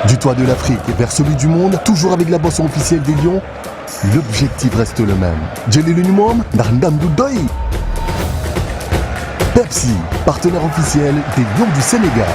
Du toit de l'Afrique vers celui du monde, toujours avec la boisson officielle des Lions, l'objectif reste le même. Jelly l'unimum, Ndam Doudoy. Pepsi, partenaire officiel des Lions du Sénégal.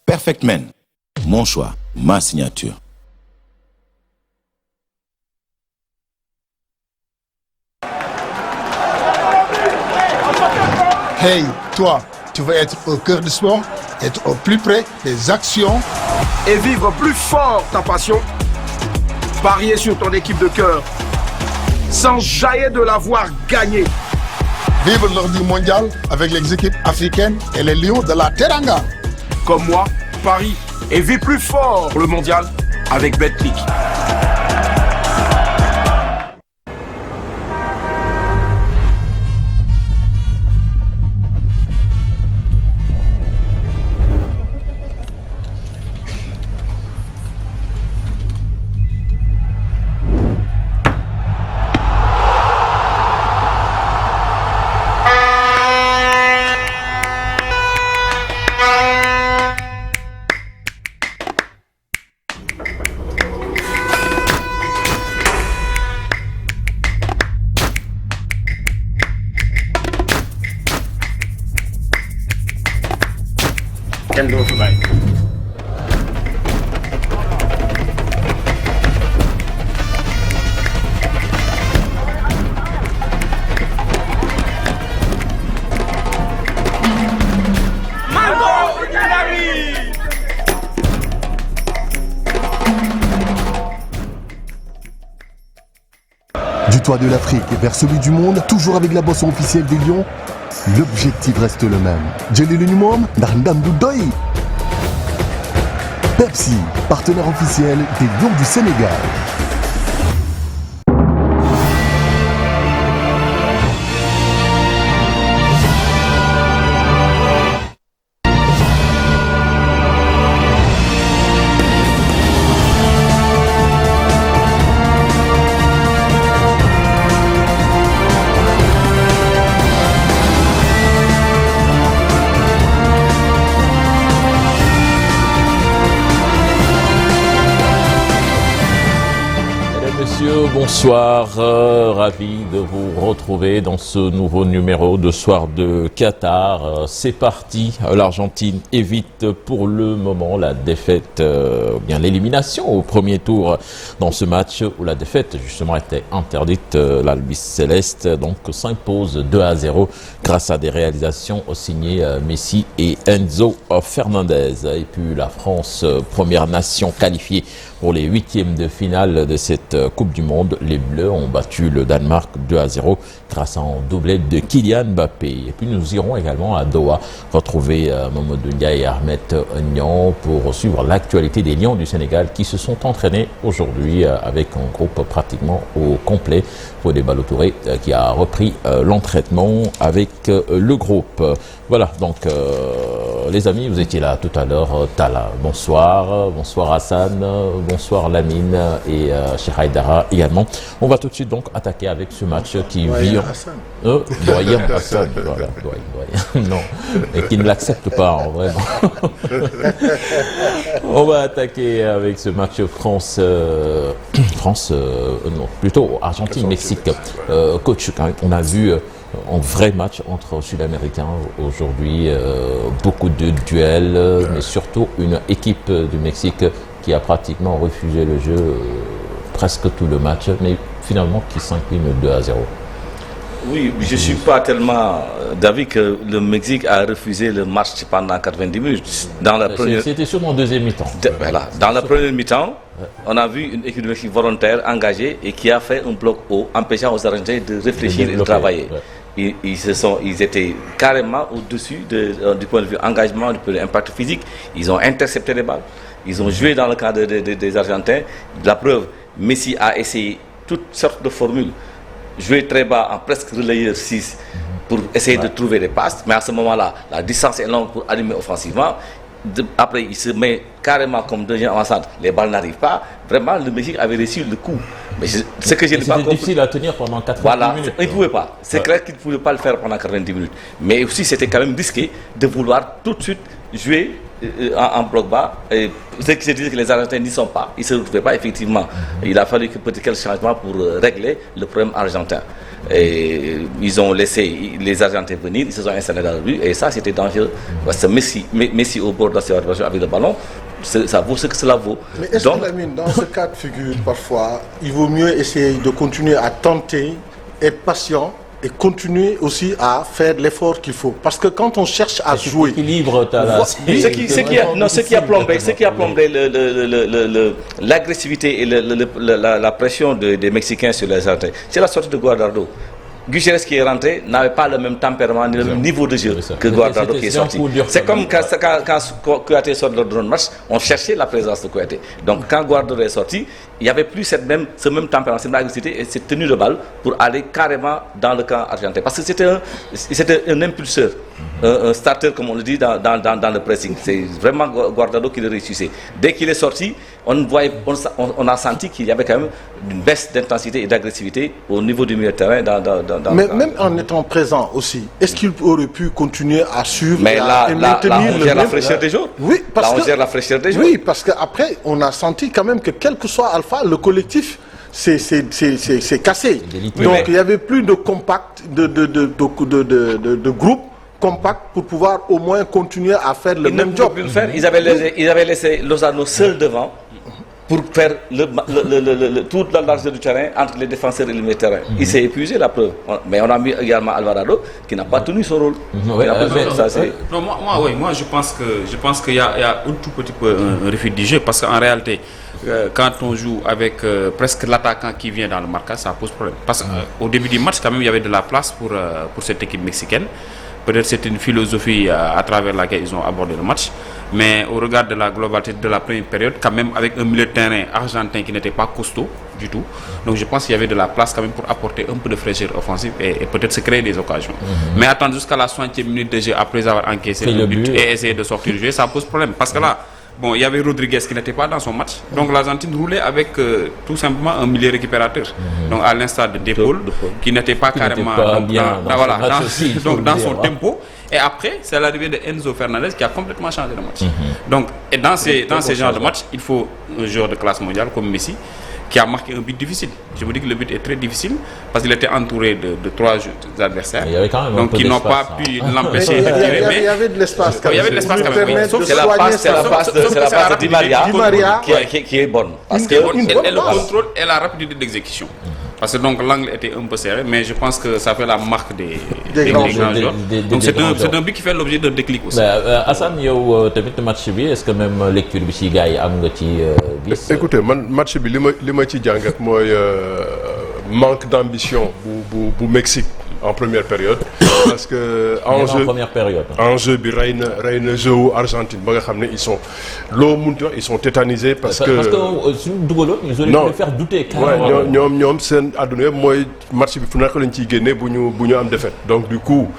Perfect Men, mon choix, ma signature. Hey, toi, tu veux être au cœur du sport, être au plus près des actions et vivre plus fort ta passion? Parier sur ton équipe de cœur, sans jaillir de la voir gagner. Vivre l'ordi mondial avec les équipes africaines et les Lions de la Teranga. Comme moi, parie et vis plus fort le mondial avec Betclic. Kenn doo fi bàyyi. Du toit de l'Afrique vers celui du monde, toujours avec la boisson officielle des Lions, l'objectif reste le même. Jelly l'unimum, Ndam Doudoy. Pepsi, partenaire officiel des Lions du Sénégal. Bonsoir, ravi de vous retrouver dans ce nouveau numéro de Soir de Qatar. C'est parti, l'Argentine évite pour le moment la défaite, bien l'élimination au premier tour dans ce match où la défaite justement était interdite. L'Albice Céleste donc s'impose 2-0 grâce à des réalisations signées Messi et Enzo Fernandez. Et puis la France, première nation qualifiée pour les huitièmes de finale de cette Coupe du Monde. Les Bleus ont battu le Danemark 2-0 grâce à un doublé de Kylian Mbappé. Et puis nous irons également à Doha retrouver Mamadou Ndiaye et Ahmed Niang pour suivre l'actualité des Lions du Sénégal qui se sont entraînés aujourd'hui avec un groupe pratiquement au complet. Fodé Ballo-Touré qui a repris l'entraînement avec le groupe. Voilà, donc les amis, vous étiez là tout à l'heure. Tala, bonsoir. Bonsoir Hassan, bonsoir Lamine et Cheikh Haïdara également. On va tout de suite donc attaquer avec ce match qui vit... Doyen Hassan, voilà, doyen. Non, et qui ne l'accepte pas en vrai. On va attaquer avec ce match non, plutôt Argentine-Mexique. Coach, quand même, on a vu un vrai match entre Sud-Américains aujourd'hui, beaucoup de duels, mais surtout une équipe du Mexique qui a pratiquement refusé le jeu presque tout le match, mais finalement qui s'incline 2-0. Oui, je ne suis pas tellement d'avis que le Mexique a refusé le match pendant 90 minutes. C'était sûrement en deuxième mi-temps. Voilà. Dans la première mi-temps, on a vu une équipe de Mexique volontaire engagée et qui a fait un bloc haut, empêchant aux Argentins de réfléchir et de travailler. Ouais. Ils étaient carrément au-dessus du point de vue engagement, du point de vue impact physique. Ils ont intercepté les balles. Ils ont joué dans le cadre des Argentins. La preuve, Messi a essayé toutes sortes de formules. Jouer très bas en presque relayeur 6 pour essayer de trouver des passes. Mais à ce moment-là, la distance est longue pour allumer offensivement. Après, il se met carrément comme deuxième avant-centre. Les balles n'arrivent pas. Vraiment, le Mexique avait réussi le coup. Mais ce que je n'ai pas compris. C'était difficile à tenir pendant 90 minutes. Il ne pouvait pas. C'est clair qu'il ne pouvait pas le faire pendant 90 minutes. Mais aussi, c'était quand même risqué de vouloir tout de suite jouer en bloc bas. Et ceux qui se disaient que les Argentins n'y sont pas, ils ne se retrouvaient pas effectivement. Il a fallu quelques changements pour régler le problème argentin. Et ils ont laissé les Argentins venir, ils se sont installés dans le but et ça c'était dangereux. Parce que Messi au bord de la situation avec le ballon, ça vaut ce que cela vaut. Mais est-ce que Lamine, dans ce cas de figure, parfois, il vaut mieux essayer de continuer à tenter, être patient et continuer aussi à faire l'effort qu'il faut. Parce que quand on cherche à jouer... Ce qui a plombé l'agressivité et la pression des Mexicains sur les Argentins, c'est la sortie de Guardado. Gutiérrez qui est rentré n'avait pas le même tempérament ni le même niveau de jeu que Guardado qui est sorti. C'est comme quand Kouyaté sort de le match, on cherchait la présence de Kouyaté. Donc quand Guardado est sorti, il n'y avait plus ce même tempérament, cette même agressivité et cette tenue de balle pour aller carrément dans le camp argentin. Parce que c'était un impulseur, un starter comme on le dit dans le pressing. C'est vraiment Guardado qui le réussissait. Dès qu'il est sorti, on a senti qu'il y avait quand même une baisse d'intensité et d'agressivité au niveau du milieu de terrain. Mais même en étant présent aussi, est-ce qu'il aurait pu continuer à suivre et maintenir on gère la fraîcheur des jours. Oui, on gère la fraîcheur des jours. Oui, parce qu'après, on a senti quand même que quel que soit Alpha, le collectif, c'est cassé. Donc il n'y avait plus de compact, de groupe compact pour pouvoir au moins continuer à faire le même job. Ils avaient laissé Lozano seul devant pour faire toute la largeur du terrain entre les défenseurs et le milieu de terrain. Il s'est épuisé, la preuve. Mais on a mis également Alvarado qui n'a pas tenu son rôle. Moi je pense qu'il y a un tout petit peu un refus du jeu parce qu'en réalité, quand on joue avec presque l'attaquant qui vient dans le marquage, ça pose problème. Parce qu'au début du match, quand même, il y avait de la place pour cette équipe mexicaine. Peut-être c'est une philosophie à travers laquelle ils ont abordé le match. Mais au regard de la globalité de la première période, quand même avec un milieu de terrain argentin qui n'était pas costaud du tout. Donc je pense qu'il y avait de la place quand même pour apporter un peu de fraîcheur offensive et peut-être se créer des occasions. Mais attendre jusqu'à la 60e minute de jeu après avoir encaissé le but et essayer de sortir du jeu, ça pose problème. Parce que là, il y avait Rodriguez qui n'était pas dans son match. Donc l'Argentine roulait avec tout simplement un milieu récupérateur. Donc à l'instar de De Paul, qui n'était pas carrément dans son tempo. Et après, c'est l'arrivée de Enzo Fernandez qui a complètement changé le match. Donc, et dans ces genres de matchs, il faut un joueur de classe mondiale comme Messi qui a marqué un but difficile. Je vous dis que le but est très difficile parce qu'il était entouré de 3 adversaires. Donc qui n'ont pas pu l'empêcher de tirer. Il y avait de l'espace quand même. Il y avait de l'espace quand même. C'est la passe de Di Maria qui est bonne. Et le contrôle et la rapidité d'exécution. Parce que donc l'angle était un peu serré, mais je pense que ça fait la marque des grands joueurs. Donc c'est un but qui fait l'objet d'un déclic aussi. Assane, yow tamit match bi est-ce que même lecture bi ci gars yi am nga ci gis. Écoutez, man match bi li ma ci jàngat mooy manque d'ambition bu Mexique en première période parce que enjeu bi rey na jeu Argentine ba nga xam ne ils sont tétanisés parce que suñu dugaloon ils auraient pu faire douter carrément. ñoom seen àdduna yëpp mooy match bi fu nekk lañ ciy génne bu ñu am défaite. Donc du coup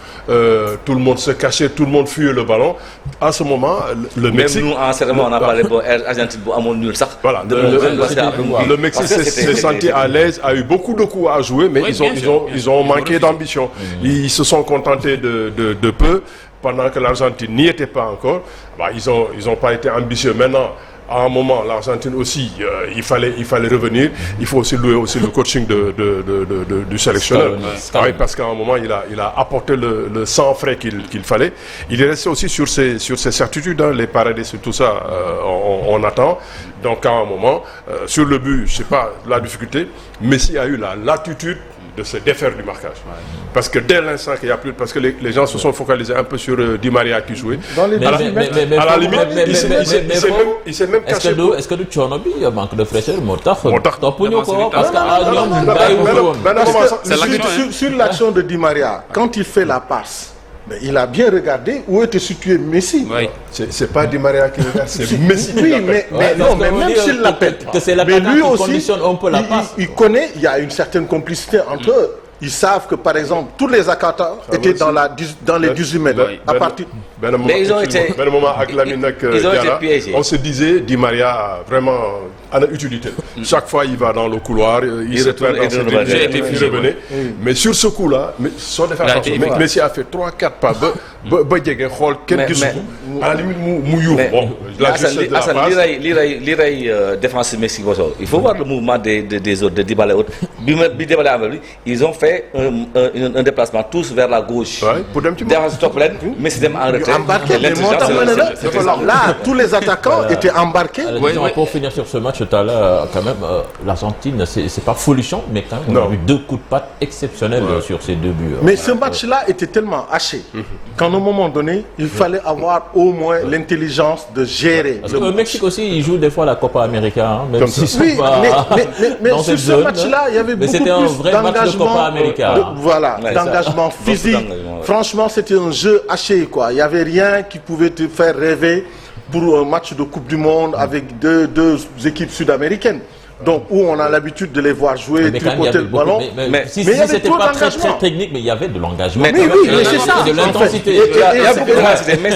tout le monde se cachait, tout le monde fuyait le ballon. À ce moment le Mexique, même nous en certainement on a parlé Argentine bu amoon nul sax. Voilà, le Mexique s'est senti à l'aise, a eu beaucoup de coups à jouer, mais ils ont manqué d'ambition. Ils se sont contentés de peu pendant que l'Argentine n'y était pas encore. Ils ont pas été ambitieux. Maintenant, à un moment, l'Argentine aussi, il fallait revenir. Il faut aussi louer aussi le coaching du sélectionneur. Oui, parce qu'à un moment, il a apporté le sang frais qu'il fallait. Il est resté aussi sur ses certitudes, les parades, sur tout ça, on attend. Donc à un moment, sur le but, je sais pas la difficulté, Messi a eu la latitude de se défaire du marquage. Parce que dès l'instant qu'il n'y a plus, parce que les gens se sont focalisés un peu sur Di Maria qui jouait. Dans les à la limite, il s'est même caché. Est-ce que du coono bi manque de fraîcheur moo tax. toppuñu ko parce que sur l'action de Di Maria, quand il fait la passe, mais il a bien regardé où était situé Messi. Oui. C'est pas Di Maria qui regarde, c'est Messi. Oui, mais même s'il l'appelle, mais lui aussi, il connaît, il y a une certaine complicité entre eux. Ils savent que, par exemple, tous les attaquants étaient dans les 18 mètres. À partir... Mais ils ont été piégés. On se disait, Di Maria, vraiment, a une utilité. Chaque fois, il va dans le couloir, il se perd dans ses revenait. Mais sur ce coup-là, sans faire attention, Messi a fait 3-4 pas. À la limite, bon, la justesse de la passe. Défense Messi, il faut voir le mouvement des autres, de Dybala et autres. Ils ont fait un déplacement tous vers la gauche. Derrière ce top lane, Messi dem en retrait. Là, tous les attaquants étaient embarqués. Pour finir sur ce match, tout à l'heure, quand même, l'Argentine, c'est pas folichon, mais quand même, on a eu 2 coups de patte exceptionnels sur ces 2 buts. Mais ce match-là était tellement haché qu'à un moment donné, il fallait avoir au moins l'intelligence de gérer. Parce que le Mexique aussi, il joue des fois la Copa América, même si oui, mais sur ce match-là, il y avait beaucoup plus d'engagement. Voilà, d'engagement physique. Franchement, c'était un jeu haché, quoi. Il n'y avait rien qui pouvait te faire rêver pour un match de Coupe du Monde avec deux équipes sud-américaines. Donc, où on a l'habitude de les voir jouer, tripoter le ballon. Mais si c'était pas très technique, mais il y avait de l'engagement. Mais c'est ça. De l'intensité. Mais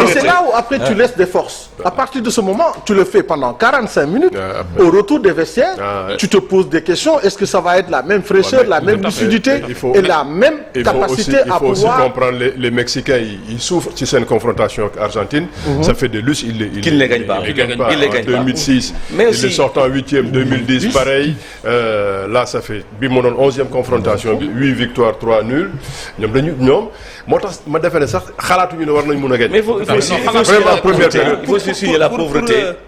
c'est là où après tu laisses des forces. À partir de ce moment, tu le fais pendant 45 minutes. Au retour des vestiaires, tu te poses des questions. Est-ce que ça va être la même fraîcheur, la même lucidité et la même capacité à pouvoir... Il faut aussi comprendre, les Mexicains, ils souffrent si c'est une confrontation avec l'Argentine. Ça fait des lustres, ils ne gagnent pas. En 2006, ils sortent en 8e, 2010, pareil. Là, ça fait 11e confrontation, 8 victoires, 3 nuls. Mais il faut souligner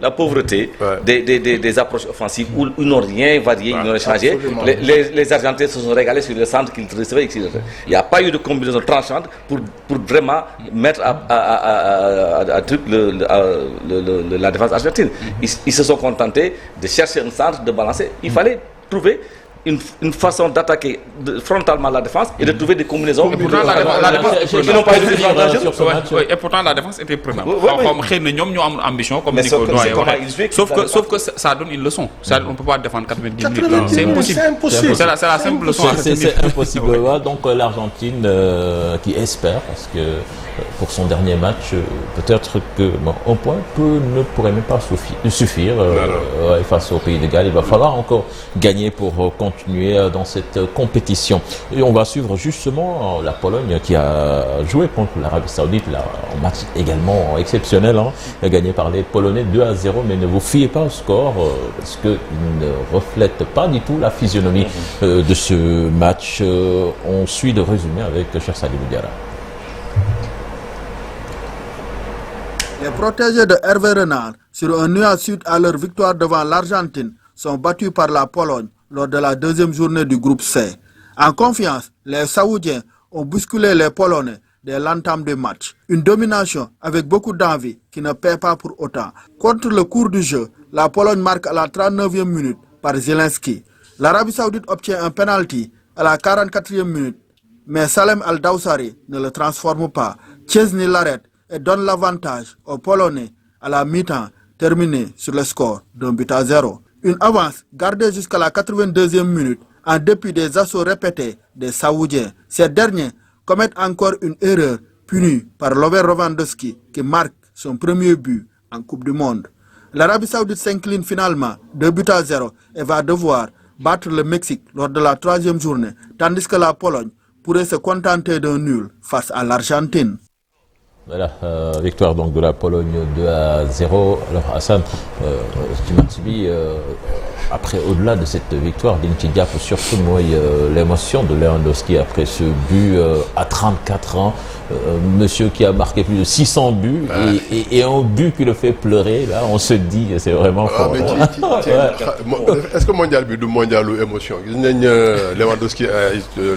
la pauvreté des approches offensives où ils n'ont rien varié, ils n'ont rien changé. Les Argentins se sont régalés sur le centre qu'ils recevaient. Il n'y a pas eu de combinaison tranchante pour vraiment mettre à truc la défense argentine. Ils se sont contentés de chercher un centre, de balancer. Il fallait trouver une façon d'attaquer frontalement la défense et de trouver des combinaisons. Et pourtant, la défense était prenante. Sauf que ça donne une leçon. On ne peut pas défendre 90 minutes. C'est impossible. C'est la simple leçon. C'est impossible. Donc l'Argentine qui espère, parce que pour son dernier match, peut-être que un point ne pourrait même pas suffire face au Pays de Galles. Il va falloir encore gagner pour continuer dans cette compétition. Et on va suivre justement la Pologne qui a joué contre l'Arabie Saoudite, là, un match également exceptionnel, gagné par les Polonais 2-0, mais ne vous fiez pas au score parce qu'il ne reflète pas du tout la physionomie de ce match. On suit le résumé avec Cheikh Sadibou Diarra. Les protégés de Hervé Renard, sur un nuage suite à leur victoire devant l'Argentine, sont battus par la Pologne lors de la 2e journée du groupe C. En confiance, les Saoudiens ont bousculé les Polonais dès l'entame du match. Une domination avec beaucoup d'envie qui ne paie pas pour autant. Contre le cours du jeu, la Pologne marque à la 39e minute par Zielinski. L'Arabie Saoudite obtient un penalty à la 44e minute, mais Salem Al-Dawsari ne le transforme pas. Chesney l'arrête et donne l'avantage aux Polonais à la mi-temps, terminé sur le score d'1-0. Une avance gardée jusqu'à la 82e minute en dépit des assauts répétés des Saoudiens. Ces derniers commettent encore une erreur punie par Robert Lewandowski qui marque son premier but en Coupe du Monde. L'Arabie Saoudite s'incline finalement 2-0 et va devoir battre le Mexique lors de la 3e journée, tandis que la Pologne pourrait se contenter d'un nul face à l'Argentine. Voilà, victoire donc de la Pologne 2-0. Alors Hassan, après, au-delà de cette victoire, Dintidiap, surtout moi, l'émotion de Lewandowski après ce but à 34 ans, monsieur qui a marqué plus de 600 buts et un but qui le fait pleurer, là, on se dit que c'est vraiment fort. Est-ce que mondial but du mondial ou émotion? Lewandowski a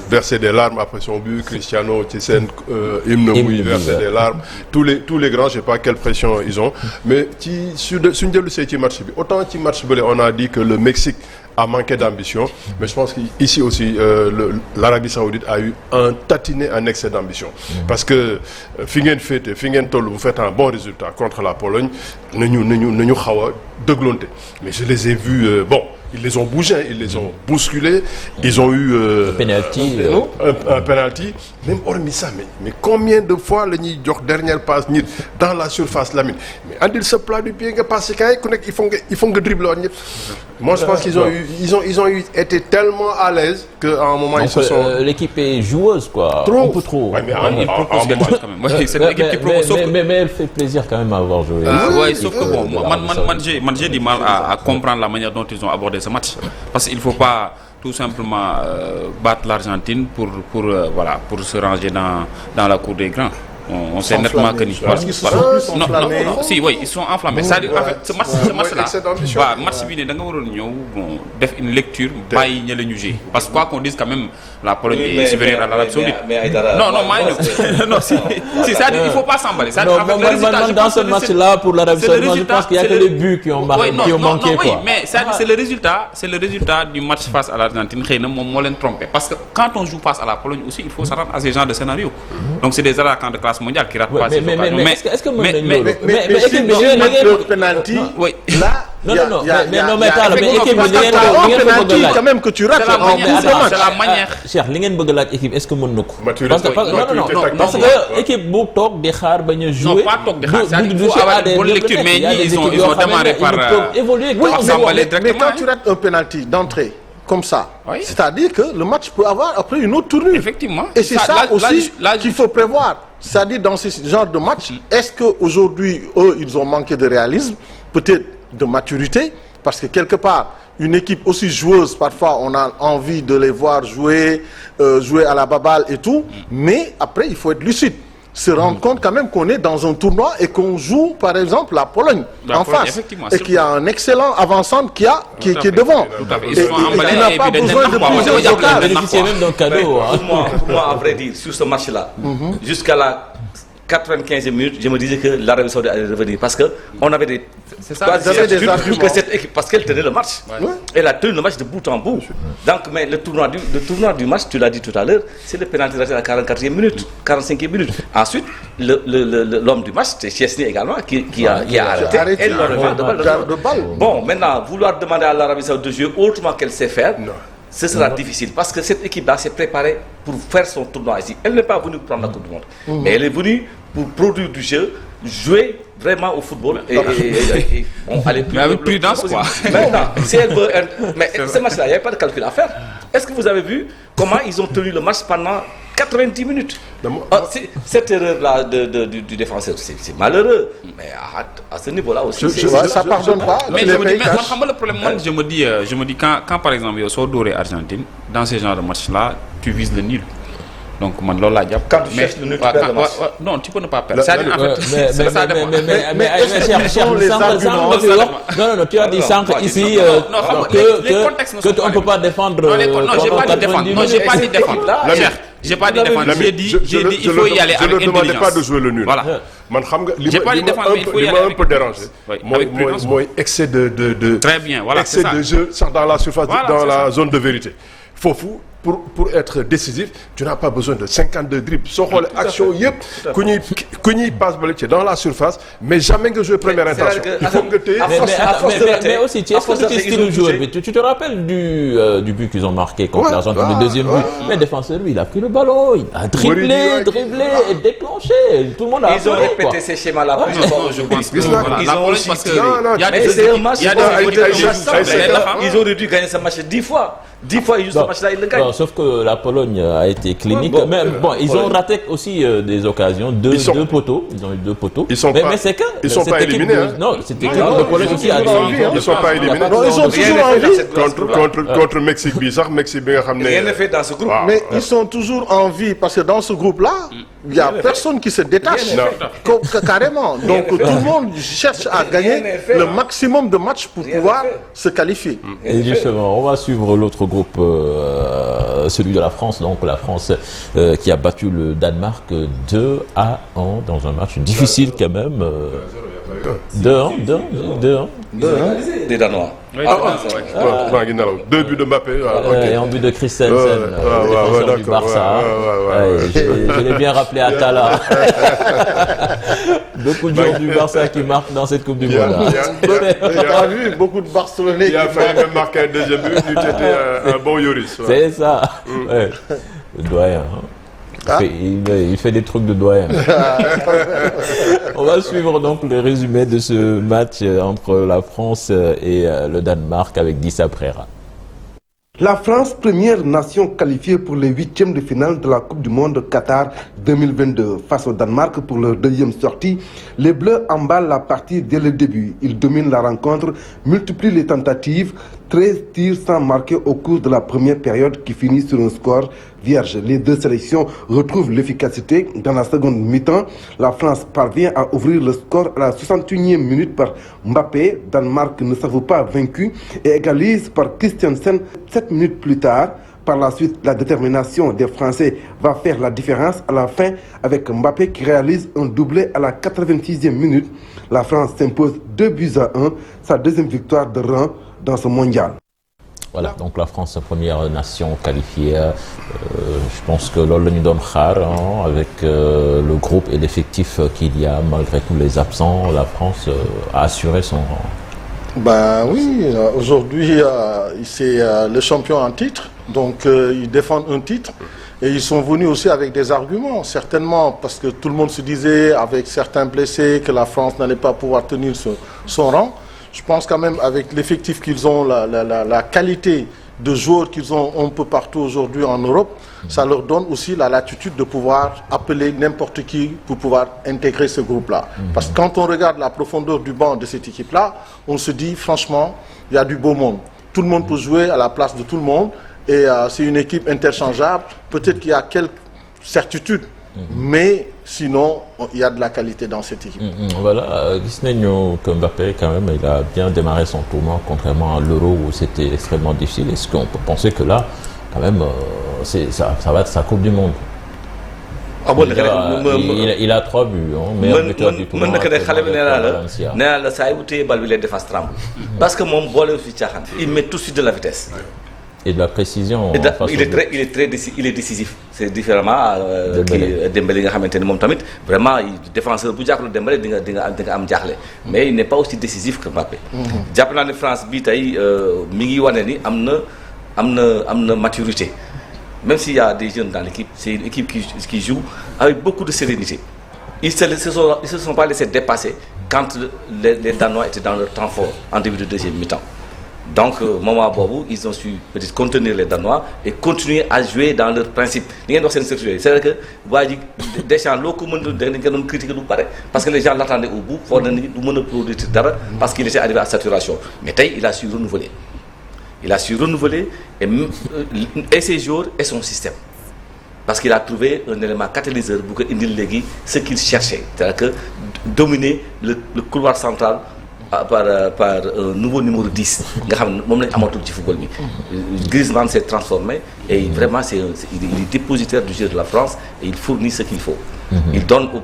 versé des larmes après son but, Cristiano, Thyssen, hymne versé des larmes. Tous les grands, je ne sais pas quelle pression ils ont. Mais sur le match, autant que match, on a dit que le Mexique a manqué d'ambition, mais je pense qu'ici aussi, l'Arabie Saoudite a eu un excès d'ambition. Parce que Fingen Tol, vous faites un bon résultat contre la Pologne, nous mais je les ai vus, ils les ont bougés, ils les ont bousculés, ils ont eu un penalty. Même hormis ça, mais combien de fois le dernière passe dans la surface Lamine? Mais Andil se plat du pied, ils font que dribbler. Moi je pense qu'ils ont été tellement à l'aise qu'à un moment ils se sont. L'équipe est joueuse quoi. Un peu trop. Ouais, mais c'est une équipe qui propose. Mais elle fait plaisir quand même à avoir joué. Oui, sauf que bon, moi j'ai du mal à comprendre la manière dont ils ont abordé ce match. Parce qu'il ne faut pas tout simplement battre l'Argentine pour se ranger dans la cour des grands. On sait nettement que parce qu'ils se sont plus enflammés. Si, oui, ils sont enflammés. C'est-à-dire, en fait, ce match-là, match bi da nga waroon ñëw def une lecture bàyyi ña la ñu jouer. Parce que quoi qu'on dise quand même, la Pologne est supérieure à l'Arabie Saoudite. Non, si, c'est-à-dire il ne faut pas s'emballer. Dans ce match-là, pour l'Arabie Saoudite, je pense qu'il n'y a que les buts qui ont manqué. Oui, mais c'est le résultat du match face à l'Argentine. Moo leen trompé. Parce que quand on joue face à la Pologne aussi, il faut s'attendre à ces genres de scénarios. Donc c'est des attaquants de classe mondiale qui ratent pas ces occasions. Mais est-ce que penalty, là, quand même que tu rates. C'est la manière. Cheikh, li ngeen bëgg laaj équipe est-ce que mën na ko? Parce que équipe bu toog di xaar bañ a jouer. Non, pas toog di xaar, il faut avoir une bonne lecture. Mais ils ont démarré par s'emballer directement. Mais quand tu rates un penalty d'entrée comme ça, c'est-à-dire que le match peut avoir après une autre tournure. Effectivement. Et c'est ça aussi qu'il faut prévoir. C'est-à-dire dans ce genre de match, est-ce qu'aujourd'hui, eux, ils ont manqué de réalisme, peut-être de maturité, parce que quelque part, une équipe aussi joueuse, parfois on a envie de les voir jouer à la baballe et tout, mais après il faut être lucide. Se rendre compte quand même qu'on est dans un tournoi et qu'on joue par exemple la Pologne en face et qu'il y a un excellent avant-centre qui est devant et qui n'a pas besoin de plusieurs occasions. Bénéficier même d'un cadeau. Pour moi, à vrai dire, sur ce match-là, jusqu'à la 95e minute, je me disais que l'Arabie Saoudite allait revenir parce qu'on avait des arguments que cette équipe, parce qu'elle tenait le match. Elle a tenu le match de bout en bout. Donc, mais le tournoi du match, tu l'as dit tout à l'heure, c'est le pénalty raté à la 44e minute, 45e minute. Ensuite, l'homme du match, c'est Chesney également, qui a arrêté énormément de balles. Bon, maintenant, vouloir demander à l'Arabie Saoudite de jouer autrement qu'elle sait faire, ce sera difficile parce que cette équipe-là s'est préparée pour faire son tournoi ici. Elle n'est pas venue pour prendre la Coupe du Monde, mais elle est venue pour produire du jeu, jouer vraiment au football et aller plus avec prudence quoi. Maintenant, si elle veut, mais ce match-là, il n'y avait pas de calcul à faire. Est-ce que vous avez vu comment ils ont tenu le match pendant 90 minutes? Cette erreur-là du défenseur, c'est malheureux. Mais à ce niveau-là aussi, ça ne pardonne pas. Mais je me dis, le problème, moi, je me dis quand par exemple, il y a Doré Argentine, dans ce genre de match-là, tu vises le nul. Donc, quand tu cherches le nul, tu perds le match. Non, tu peux ne pas perdre. Ça dépend. Mais non, tu as dit sànq ici que on ne peut pas défendre. Non, j'ai pas dit défendre. Non, j'ai pas dit défendre. J'ai pas dit défendre. J'ai dit il faut y aller avec intelligence. Je ne demandais pas de jouer le nul. Voilà. J'ai pas dit défendre, mais il faut y aller. Un peu dérangé. Moi, excès de. Très bien, voilà. Excès de jeu dans la surface, dans la zone de vérité. Fofou. Pour être décisif, tu n'as pas besoin de 52 dribbles. Son rôle action, Kouny passe dans la surface, mais jamais que jouer première intention. Il faut que tu mais aussi, est-ce que tu es le joueur? Tu te rappelles du but qu'ils ont marqué contre l'Argentine, le deuxième but? Mais le défenseur, lui, il a pris le ballon, il a dribblé et déclenché. Tout le monde a Ils ont répété ces schémas-là plusieurs fois aujourd'hui. Ils ont aussi. Il y a des match. Ils auraient dû gagner ce match 10 fois. 10 fois, ils jouent ce match-là, ils le gagnent. Sauf que la Pologne a été clinique. Mais ils ont raté aussi des occasions, deux poteaux. Ils ont eu 2 poteaux. Ils sont pas éliminés. Non, cette équipe de Pologne aussi a ils ne sont pas éliminés. Ils sont toujours en vie. Contre Mexique bizarre, Mexique bien ramené. Rien n'est fait dans ce groupe. Mais ils sont toujours en vie parce que dans ce groupe-là, il n'y a personne qui se détache. Carrément. Donc tout le monde cherche à gagner le maximum de matchs pour pouvoir se qualifier. Et justement, on va suivre l'autre groupe, celui de la France. Donc la France qui a battu le Danemark 2-1 dans un match difficile quand même. 2-1. Des Danois. 2 buts de Mbappé. Et un but de Christensen, défenseur du Barça. Je l'ai bien rappelé à Tala. Beaucoup de joueurs du Barça qui marquent dans cette Coupe du Monde. Tu as vu beaucoup de Barcelonais. Il a failli même marquer un deuxième but, il était un bon Yoris. C'est ça. Le doyen. Il fait des trucs de doyen. On va suivre donc le résumé de ce match entre la France et le Danemark avec Dissa Prera. La France, première nation qualifiée pour les 8e de finale de la Coupe du Monde Qatar 2022. Face au Danemark pour leur 2e sortie, les Bleus emballent la partie dès le début. Ils dominent la rencontre, multiplient les tentatives, 13 tirs sans marquer au cours de la première période qui finit sur un score vierge. Les deux sélections retrouvent l'efficacité. Dans la seconde mi-temps, la France parvient à ouvrir le score à la 61e minute par Mbappé. Danemark ne s'avoue pas vaincu et égalise par Christensen 7 minutes plus tard. Par la suite, la détermination des Français va faire la différence à la fin avec Mbappé qui réalise un doublé à la 86e minute. La France s'impose 2-1, sa deuxième victoire de rang dans ce mondial. Voilà, donc la France, première nation qualifiée. Je pense que l'on nous donne rare avec le groupe et l'effectif qu'il y a, malgré tous les absents, la France a assuré son rang. Ben oui, aujourd'hui c'est le champion en titre, donc ils défendent un titre et ils sont venus aussi avec des arguments, certainement parce que tout le monde se disait avec certains blessés que la France n'allait pas pouvoir tenir son rang. Je pense quand même avec l'effectif qu'ils ont, la qualité de joueurs qu'ils ont un peu partout aujourd'hui en Europe, ça leur donne aussi la latitude de pouvoir appeler n'importe qui pour pouvoir intégrer ce groupe-là. Parce que quand on regarde la profondeur du banc de cette équipe-là, on se dit franchement, il y a du beau monde. Tout le monde peut jouer à la place de tout le monde et c'est une équipe interchangeable. Peut-être qu'il y a quelques certitudes, mais sinon, il y a de la qualité dans cette équipe. Voilà, que Mbappé, quand même, il a bien démarré son tournoi, contrairement à l'Euro où c'était extrêmement difficile. Est-ce qu'on peut penser que là, quand même, ça va être sa Coupe du Monde? Il a 3 buts, meilleur buteur du tournoi. Parce que mon bol il met tout de suite de la vitesse. Et de la précision. Il est décisif. C'est différemment Dembélé nga xamanteni mom tamit vraiment défenseur bu jaxlu Dembélé di nga am jaxlé mais il n'est pas aussi décisif que Mbappé. Japp na ni France bi tay mi ngi wané ni amna maturité. Même s'il y a des jeunes dans l'équipe, c'est une équipe qui joue avec beaucoup de sérénité. Ils se sont pas laissés dépasser quand les Danois étaient dans leur temps fort en début de deuxième mi-temps. Donc, moment bobu, ils ont su peut-être contenir les Danois et continuer à jouer dans leur principe. C'est vrai que des gens locaux ont critiqué parce que les gens l'attendaient au bout, parce qu'il était arrivé à saturation. Mais il a su renouveler. Il a su renouveler et ses joueurs et son système. Parce qu'il a trouvé un élément catalyseur pour qu'il ce qu'il cherchait. C'est-à-dire que dominer le couloir central par un nouveau numéro 10. Griezmann s'est transformé et vraiment il est dépositaire du jeu de la France et il fournit ce qu'il faut. Il donne aux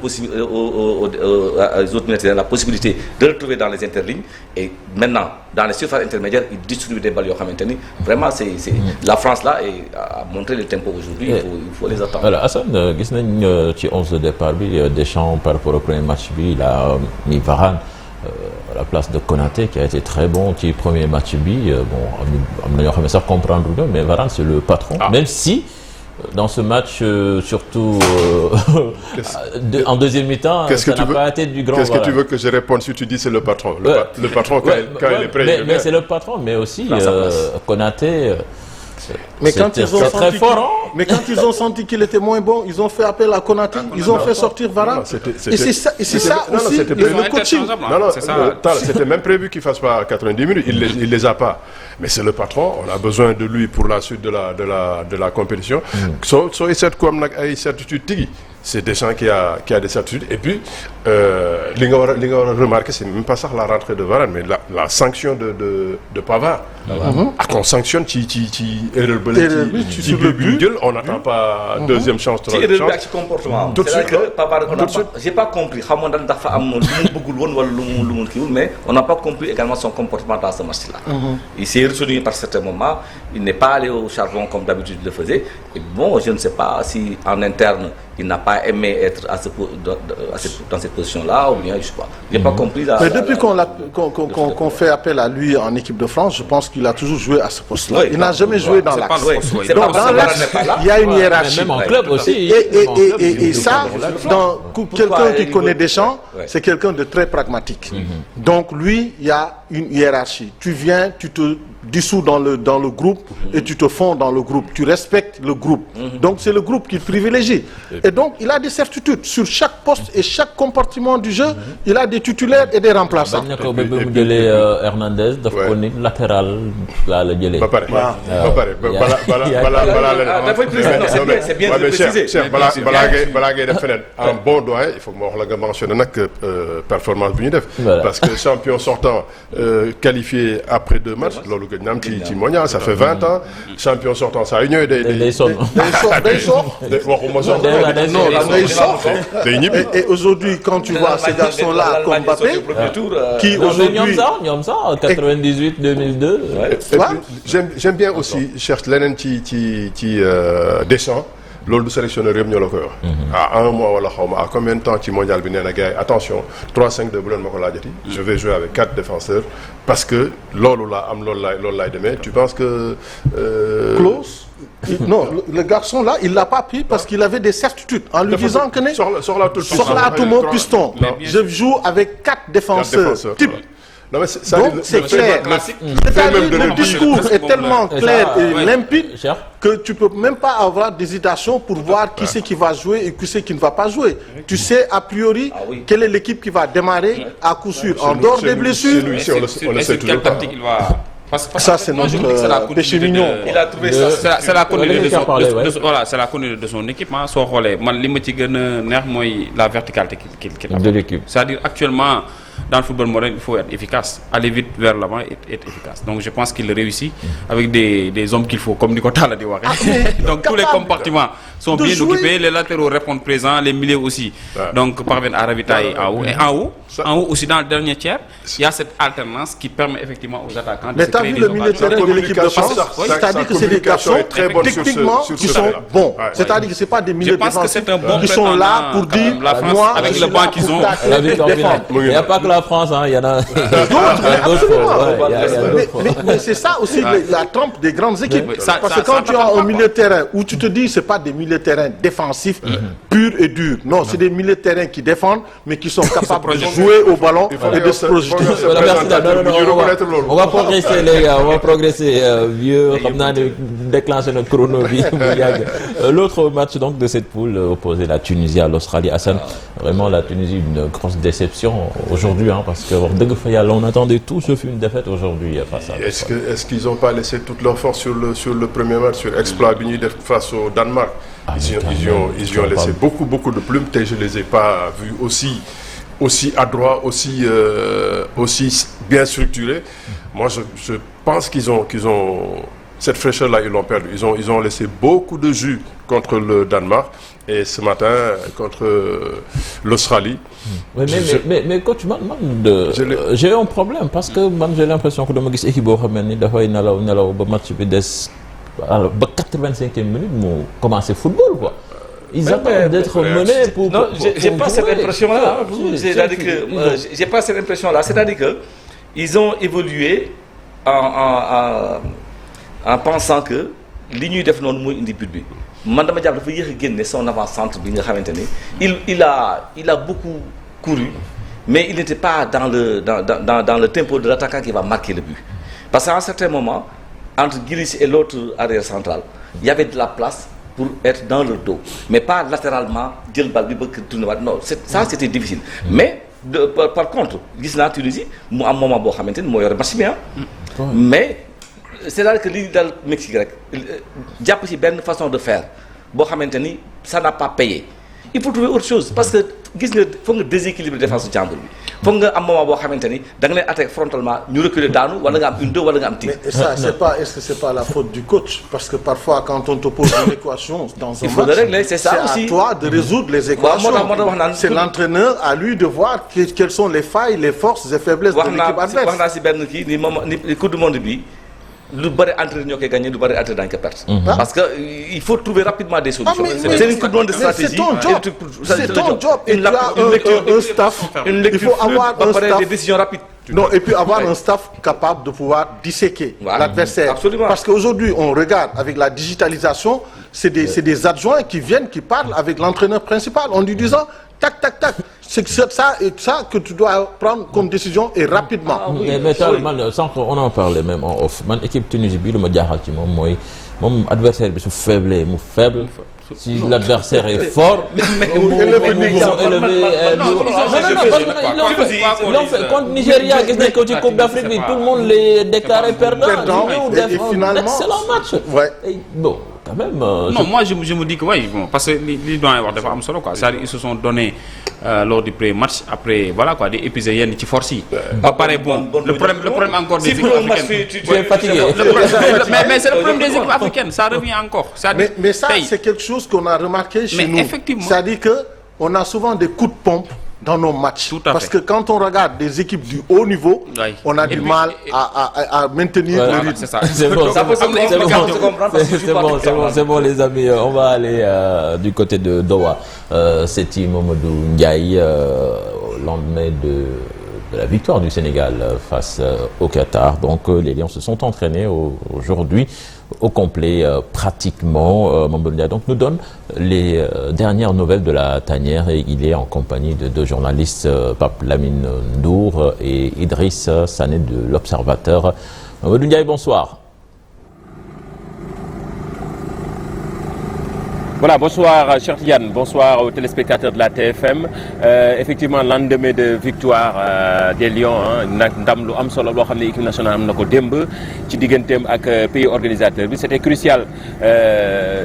autres militaires la possibilité de le trouver dans les interlignes et maintenant dans les surfaces intermédiaires il distribue des balles. Vraiment la France là a montré le tempo aujourd'hui, il faut les attendre. Alors Hassan, gis nañ ci 11 de départ bi Deschamps par rapport au premier match il a mis Varane à la place de Konaté qui a été très bon ci premier match bi am na ñoo xam ne sax comprendre mais Varane c'est le patron, même si dans ce match, surtout en deuxième mi-temps, ça n'a pas été du grand. Qu'est-ce que tu veux que je réponde si tu dis c'est le patron? Le patron quand il est prêt. Mais c'est le patron, mais aussi Konaté. Mais quand ils ont très fort, mais quand ils ont senti qu'il était moins bon, ils ont fait appel à Konaté, ils ont fait sortir Varane. Et c'est ça aussi le coaching. C'était même prévu qu'il fasse pas 90 minutes. Il les a pas. Mais c'est le patron. On a besoin de lui pour la suite de la compétition. C'est des gens qui a des certitudes. Et puis, li nga war a remarquer, c'est même pas ça la rentrée de Varane, mais la sanction de Pavard. Qu'on sanctionne erreur ci on n'attend pas deuxième chance, troisième chance. Ci comportement. Tout de suite que Pavard, j'ai pas compris. Xamoon dafa am lu mu bëggul woon wala lu mu kiiwul, mais on n'a pas compris également son comportement dans ce match-là. Il s'est retenu par certains moments. Il n'est pas allé au charbon comme d'habitude il le faisait. Et bon, je ne sais pas si en interne il n'a pas aimé être dans cette position-là, ou bien je sais pas. J'ai pas compris. Mais depuis qu'on fait appel à lui en équipe de France, je pense qu'il a toujours joué à ce poste-là. Il n'a jamais joué dans l'axe. Donc dans l'axe, il y a une hiérarchie. Même en club aussi. Et ça, dans quelqu'un qui connaît Deschamps, c'est quelqu'un de très pragmatique. Donc lui, il y a une hiérarchie. Tu viens, tu te dissous dans le groupe et tu te fonds dans le groupe. Tu respectes le groupe. Donc c'est le groupe qu'il privilégie. Et donc il a des certitudes sur chaque poste et chaque compartiment du jeu. Il a des titulaires et des remplaçants. Hernandez daf ko ni latéral laa la jëlee. ba pare c'est bien de préciser. balaa ngay def feneen en bon doyen il faut que ma wax la nga mentionner nag performance bi ñu def. Parce que champion sortant qualifié après 2 matchs loolu gëj na am ci mondial ça fait 20 ans champion sortant saa yu ñëwee day sonn. waxuma sonn. Non, day ñibbi. Et aujourd'hui quand tu vois ces garçons-là comme Mbappé qui aujourd'hui ñoom sax 98 2002. J'aime bien aussi cherche leneen ci Deschamps loolu du sélectionneur yëpp ñoo la koy wax. À 1 mois wala xaw ma à combien de temps ci mondial bi nee na gars yi attention 3-5-2 bu leen ma ko laajati. Je vais jouer avec 4 défenseurs parce que loolu laa am loolu laay demee. Tu penses que. Klose. Non, le garçon là, il l'a pas pris parce qu'il avait des certitudes en lui disant que soxlaatuma piston. Je joue avec 4 défenseurs. Type. Non, mais donc c'est clair. Le discours est tellement clair et limpide que tu peux même pas avoir d'hésitation pour voir qui c'est qui va jouer et qui c'est qui ne va pas jouer. Tu sais a priori quelle est l'équipe qui va démarrer à coup sûr. En dehors des blessures. On le sait toujours pas. Ça c'est notre péché mignon. Il a trouvé ça. C'est la continuité de son équipe. Soo xoolee man li ma ci gën a neex mooy la verticalité qu'il a. De l'équipe. C'est-à-dire actuellement dans le football moderne il faut être efficace, aller vite vers l'avant et être efficace. Donc je pense qu'il réussit avec des hommes qu'il faut comme ni ko Talla di waxee. Donc tous les compartiments sont bien occupés, les latéraux répondent présents, les milieux aussi. Donc parviennent à ravitailler en haut. Et en haut aussi dans le dernier tiers, il y a cette alternance qui permet effectivement aux attaquants de se créer des occasions. Mais t'as vu le milieu de terrain de l'équipe de France, c'est-à-dire que c'est des garçons techniquement qui sont bons. C'est-à-dire que c'est pas des milieux défensifs qui sont là pour dire moi avec le banc qu'ils ont. Il n'y a pas que la France, il y en a d'autres. Mais c'est ça aussi la trempe des grandes équipes. Parce que quand tu as un milieu de terrain où tu te dis c'est pas des milieux de terrain défensifs purs et durs. Non, c'est des milieux de terrain qui défendent mais qui sont capables de jouer au ballon et de se projeter. On va progresser les gars, on va progresser vieux xam naa ne déclencher notre chrono bi bu yàgg. L'autre match donc de cette poule opposé la Tunisie à l'Australie. Hassan, vraiment la Tunisie une grosse déception aujourd'hui parce que wax dëgg fa yàlla on attendait tout sauf une défaite aujourd'hui face à. Est-ce qu'ils ont pas laissé toute leur force sur le premier match sur exploit bi ñuy def face au Danemark? Ils ont laissé beaucoup de plumes et je les ai pas vus aussi adroits, aussi bien structurés. Moi, je pense qu'ils ont cette fraîcheur-là, ils l'ont perdu. Ils ont laissé beaucoup de jus contre le Danemark et ce matin contre l'Australie. Mais coach, j'ai un problème parce que j'ai l'impression que dama gis équipe boo xam ni dafay nelaw ba match bi des ba 85e minute mu commencé football quoi. Ils attendent d'être menés pour. Non, j'ai pas cette impression-là. C'est-à-dire que j'ai pas cette impression-là. C'est-à-dire que ils ont évolué en pensant que li ñuy def noonu mooy indi but bi. Man dama jàpp dafa yéex a génne son avant-centre bi nga xamante ni il a beaucoup couru mais il n'était pas dans le tempo de l'attaquant qui va marquer le but. Parce qu'à un certain moment entre Guiris et l'autre arrière central, il y avait de la place pour être dans le dos, mais pas latéralement, jël bal bi bëgg tourner waat. Non, ça c'était difficile. Mais par contre, gis naa Tunisie mu am moment boo xamante ni moo yore match bi mais c'est-à-dire que li dal Mexique rek jàpp ci benn façon de faire boo xamante ni ça n'a pas payé. Il faut trouver autre chose parce que gis nga foog nga déséquilibre défense jàmbur bi foog nga am moment boo xamante ni da nga leen attaquer frontalement ñu reculer daanu wala nga am une deux wala nga am tir. Mais ça est-ce que c'est pas la faute du coach? Parce que parfois quand on te pose une équation dans un match, il faut le régler, c'est ça aussi. C'est à toi de résoudre les équations. C'est l'entraîneur à lui de voir quelles sont les failles, les forces et faiblesses de l'équipe adverse. wax naa si benn kii ni moom ni Coupe du monde bi. lu bëri entraîneur ñoo koy gagné lu bëri entraîneur dañ ko perte. Parce que il faut trouver rapidement des solutions. C'est une coupe du monde de stratégie. C'est ton job. Et tu as un staff. Il faut avoir un staff. Des décisions rapides. Non, et puis avoir un staff capable de pouvoir disséquer l'adversaire. Absolument. Parce qu'aujourd'hui, on regarde avec la digitalisation, c'est des adjoints qui viennent, qui parlent avec l'entraîneur principal en lui disant tac, tac, tac. C'est ça et ça que tu dois prendre comme décision et rapidement. Mais sans qu'on en parle même en off, man équipe Tunisie bi lu ma jaaxal ci moom adversaire bi su faible mu faible. Si l'adversaire est fort, contre Nigeria, gis nañ ko ci Coupe d'Afrique bi tout le monde les déclaré perdants. Et finalement, excellent match. Ouais. Bon. Quand même, non, moi je me dis que oui, bon, parce que les doigts dafa am solo quoi. C'est-à-dire ils se sont donnés lors du premier match après voilà quoi des épisodes yenn ci force yi. Pas pareil bon. Le problème encore des équipes africaines. Tu es fatigué. Mais c'est le problème des équipes africaines, ça revient encore. Mais ça c'est quelque chose qu'on a remarqué chez nous. Effectivement. C'est-à-dire que on a souvent des coups de pompe dans nos matchs. Parce que quand on regarde des équipes du haut niveau, on a du mal à maintenir le rythme. C'est bon les amis, on va aller du côté de Doha. C'est Mamadou Ndiaye, au lendemain de la victoire du Sénégal face au Qatar. Donc les Lions se sont entraînés aujourd'hui au complet pratiquement. Mamadou Ndiaye donc nous donne les dernières nouvelles de la tanière et il est en compagnie de deux journalistes, Pape Lamine Ndour et Idriss Sané de l'Observateur. Mamadou Ndiaye, bonsoir. Voilà, bonsoir Cheikh Tidiane, bonsoir aux téléspectateurs de la TFM. Effectivement, lendemain de victoire des Lions, ndam lu am solo loo xam ne équipe nationale am na ko démb ci digganteem ak pays organisateur bi c'était crucial,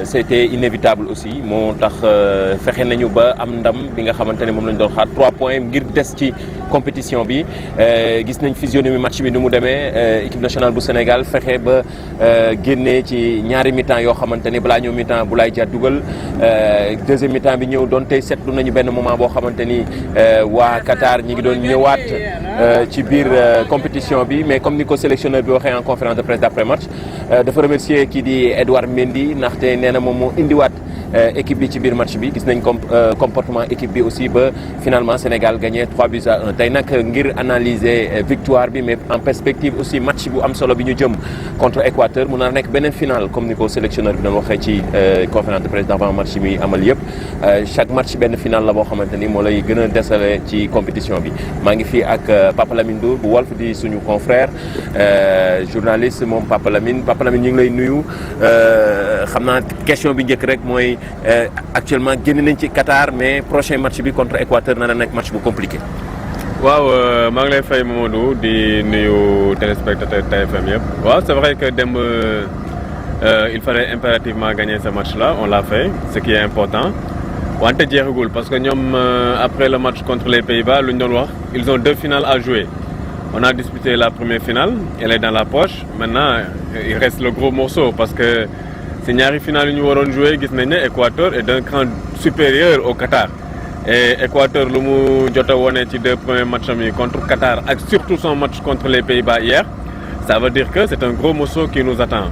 c'était inévitable aussi moo tax fexe nañu ba am ndam bi nga xamante ne moom lañu doon xaar 3 points ngir des ci compétition bi. Gis nañ physionomie match bi ni mu demee équipe nationale bu Sénégal fexe ba génnee ci ñaari mi-temps yoo xamante ne balaa ñëw mi-temps Boulaye Dia dugal. Deuxième mi-temps bi ñëw doon tey seetlu nañu benn moment boo xamante ni waa Qatar ñi ngi doon ñëwaat ci biir compétition bi mais comme ni ko sélectionneur bi waxee en conférence de presse d'après match dafa remercier kii di Edouard Mendy ndaxte nee na moom moo indiwaat équipe bi ci biir match bi gis nañ comportement équipe bi aussi ba finalement Sénégal gagné 3-1 tey nag ngir analyser victoire bi mais en perspective aussi match bu am solo bi ñu jëm contre Équateur mu nar nekk beneen finale comme ni ko sélectionneur bi doon waxee ci conférence de presse d'avant match mi amal yëpp chaque match benn finale la boo xamante ni moo lay gën a desale ci compétition bi maa ngi fii ak Papa Lamine Ndour bu Walf di suñu confrère journaliste moom Papa Lamine ñu ngi lay nuyu xam naa question bi njëkk rek mooy actuellement génn nañ ci Qatar mais prochain match bi contre Équateur na la nekk match bu compliqué. waaw maa ngi lay fay Mamadou di nuyu téléspectateur TFM yëpp waaw c'est vrai que démb il fallait impérativement gagner ce match-là, on l'a fait, ce qui est important. Wante jeexagul parce que ñoom après le match contre les Pays-Bas lu ñu doon wax ils ont 2 finales à jouer. On a disputé la première finale, elle est dans la poche. Maintenant, il reste le gros morceau parce que c'est ñaari finale yu ñu waroon jouer gis nañ ne Équateur est d'un cran supérieur au Qatar. Et Équateur lu mu jot a wone ci 2 premiers matchs yi contre Qatar ak surtout son match contre les Pays-Bas hier, ça veut dire que c'est un gros morceau qui nous attend.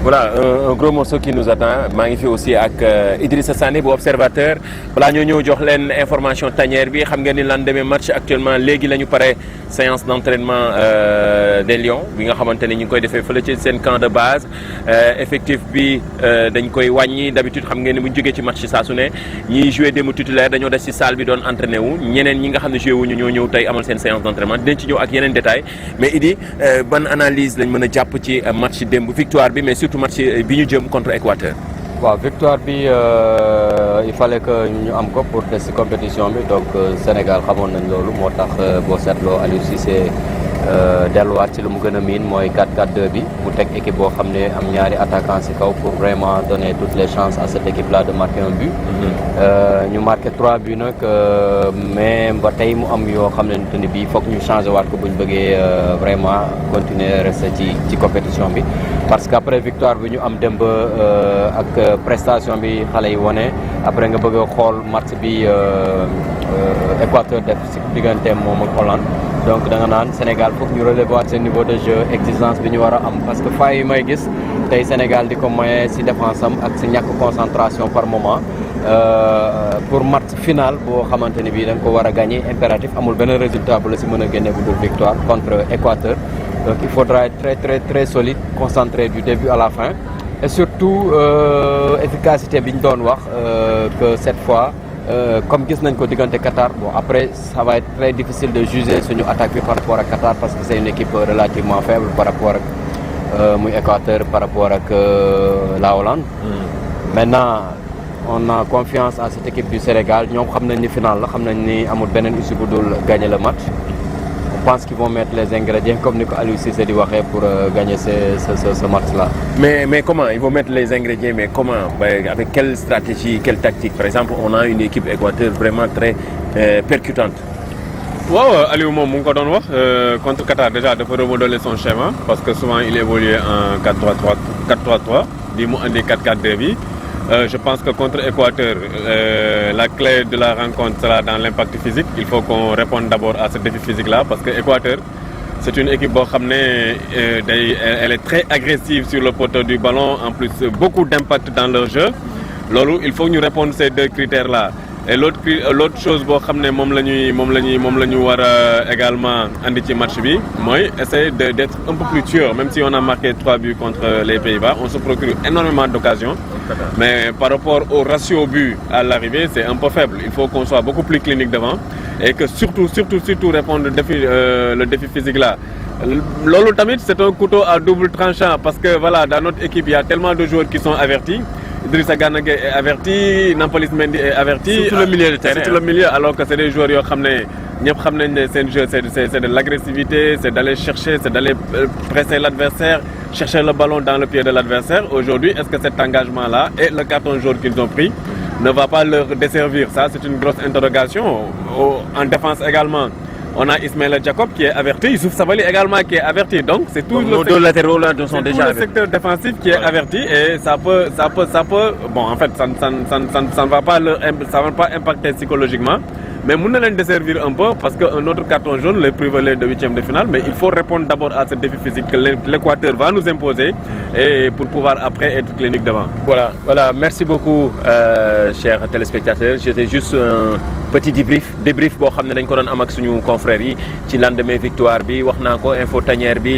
Voilà, un gros morceau qui nous attend. maa ngi fi aussi ak Idrissa Sané bu observateur balaa ñoo ñëw jox leen information tanière bi xam ngeen ni lendemain match actuellement léegi la ñu pare séance d'entraînement des Lions bi nga xamante ni ñu ngi koy defee fële ci seen camp de base effectif bi dañ koy wàññi d'habitude xam ngeen ni bu ñu jógee ci match saa su ne ñiy joué démb titulaire dañoo des ci salle bi doon entraîné wu ñeneen ñi nga xam ne joué wuñu ñoo ñëw tey amal seen séance d'entraînement dinañ ci ñëw ak yeneen détails mais Idi ban analyse lañ mën a jàpp ci match démb victoire bi mais surtout match bi ñu jëm contre Équateur. waaw victoire bi il fallait que ñu am ko pour des ci compétition bi donc Sénégal xamoon nañ loolu moo tax boo seetloo Aliou Cissé delluwaat ci lu mu gën a miin mooy 4-4-2 bi mu teg équipe boo xam ne am ñaari attaquants ci kaw pour vraiment donner toutes les chances à cette équipe là de marquer un but. ñu marqué 3 buts nag mais ba tey mu am yoo xam ne bii foog ñu changer waat ko bu ñu bëggee vraiment continuer rester ci compétition bi. parce que après victoire bi ñu am démb ak prestation bi xale yi wone après nga bëgg a xool match bi Équateur def ci digganteem moom ak Hollande donc da nga naan Sénégal foog ñu relever waat seen niveau de jeu exigence bi ñu war a am parce que failles yi may gis tey Sénégal di ko moyen ci défense am ak ci ñàkk concentration par moment pour match final boo xamante ni bii da nga ko war a gagner impératif amul benn résultat bu la ci mën a génne bu dul victoire contre Équateur. Donc il faudra être très très très solide, concentré du début à la fin et surtout efficacité bi ñu doon wax que cette fois comme gis nañ ko diggante Qatar bon après ça va être très difficile de juger suñu attaque bi par rapport ak Qatar parce que c'est une équipe relativement faible par rapport ak muy Équateur par rapport ak la Hollande. Maintenant on a confiance en cette équipe du Sénégal ñoom xam nañ ni final la xam nañ ni amul beneen issue bu dul gagner le match. Je pense qu'ils vont mettre les ingrédients comme Aliou Cissé dit pour gagner ce match-là. Mais comment ils vont mettre les ingrédients, mais comment avec quelle stratégie, quelle tactique? Par exemple, on a une équipe Équateur vraiment très percutante. Wow, Aliou moom mu ngi ko doon wax contre Qatar déjà dafa remodeler son schéma parce que souvent il évoluait en 4-3-3 bi mu andi 4-4-2 bi. Je pense que contre Équateur, la clé de la rencontre sera dans l'impact physique. Il faut qu'on réponde d'abord à ce défi physique-là parce que Équateur, c'est une équipe elle est très agressive sur le poteau du ballon, en plus beaucoup d'impact dans leur jeu. Lolo, il faut que nous répondions à ces deux critères-là. Et l'autre chose boo xam ne moom la ñu war a également andi ci match bi mooy essayer d'être un peu plus tueur même si on a marqué 3 buts contre les Pays-Bas on se procure énormément d'occasions mais par rapport au ratio but à l'arrivée c'est un peu faible il faut qu'on soit beaucoup plus clinique devant et que surtout répondre le défi physique là loolu tamit c'est un couteau à double tranchant parce que voilà dans notre équipe il y a tellement de joueurs qui sont avertis Idrissa Gana Gueye est averti, Nampalys Mendy est averti. Surtout le milieu de terrain. Surtout le milieu, alors que c'est des joueurs yoo xam ne ñëpp xam nañ ne seen jeu c'est de l'agressivité, c'est d'aller chercher, c'est d'aller presser l'adversaire, chercher le ballon dans le pied de l'adversaire. Aujourd'hui, est-ce que cet engagement-là et le carton jaune qu'ils ont pris ne va pas leur desservir? Ça, c'est une grosse interrogation. En défense également. On a Ismaïla Jacob qui est averti, Youssouf Sabaly également qui est averti. Donc c'est tout nos deux latéraux là sont déjà le secteur défensif qui est averti et ça peut bon en fait ça ne va pas impacter psychologiquement. Mais mën na leen desservir un peu parce qu'un autre carton jaune les priverait de huitième de finale. Mais il faut répondre d'abord à ce défi physique que l'Équateur va nous imposer et pour pouvoir après être clinique devant. Voilà. Merci beaucoup, chers téléspectateurs. C'était juste un petit débrief boo xam ne dañ ko doon am ak suñu confrères yi ci lendemain victoire bi wax naa ko info tanière bi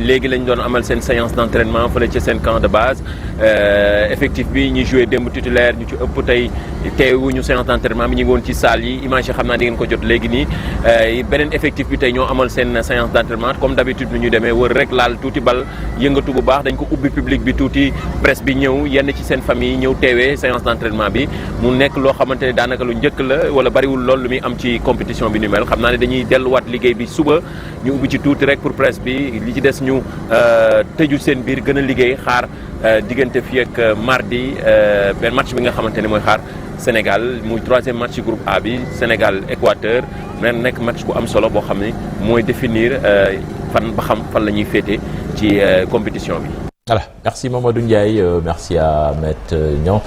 léegi lañ doon amal seen séance d'entraînement fële ci seen camp de base effectif bi ñi joué démb titulaire ñu ci ëpp tey teewuñu séance d'entraînement bi ñu ngi woon ci salle yi image yi xam naa di ngeen ko jot léegi nii beneen effectif bi tey ñoo amal seen séance d'entraînement comme d'habitude nu ñu demee wër rek laal tuuti bal yëngatu bu baax dañ ko ubbi public bi tuuti presse bi ñëw yenn ci seen famille ñëw teewee séance d'entraînement bi mu nekk loo xamante ne daanaka lu njëkk la wala bariwul lool lu muy am ci compétition bi ni mel xam naa ne dañuy delluwaat liggéey bi suba ñu ubbi ci tuuti rek pour presse bi li ci des ñu tëju seen biir gën a liggéey xaar diggante fii ak mardi benn match bi nga xamante ne mooy xaar Sénégal muy troisième match ci groupe A bi Sénégal Équateur men nekk match bu am solo boo xam ne mooy définir fan la ñuy féete ci compétition bi. Voilà, merci Mamadou Ndiaye, merci à Maître Niang.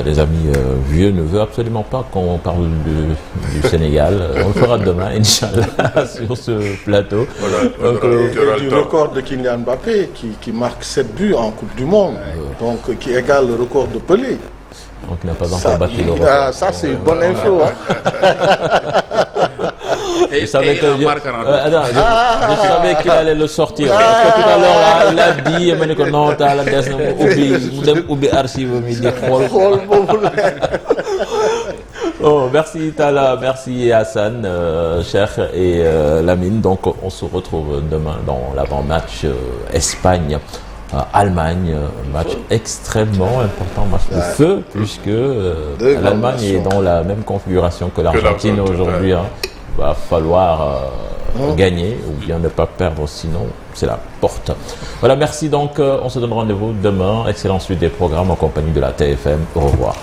Les amis vieux ne veulent absolument pas qu'on parle du Sénégal. On le fera demain, Inch'Allah, sur ce plateau. Voilà, du record de Kylian Mbappé qui marque 7 buts en Coupe du Monde, donc qui égale le record de Pelé. Donc il n'a pas encore battu le record. Ça c'est une bonne info. Je savais qu'il allait le sortir. Parce que tout à l'heure, il a dit, non, tu as la archive. Oh, merci Tala, merci Hassan, Cheikh et Lamine. Donc on se retrouve demain dans l'avant-match Espagne-Allemagne, match extrêmement important, match de feu, puisque l'Allemagne est dans la même configuration que l'Argentine aujourd'hui. Il va falloir gagner ou bien ne pas perdre, sinon c'est la porte. Voilà, merci donc, on se donne rendez-vous demain. Excellente suite des programmes en compagnie de la TFM. Au revoir.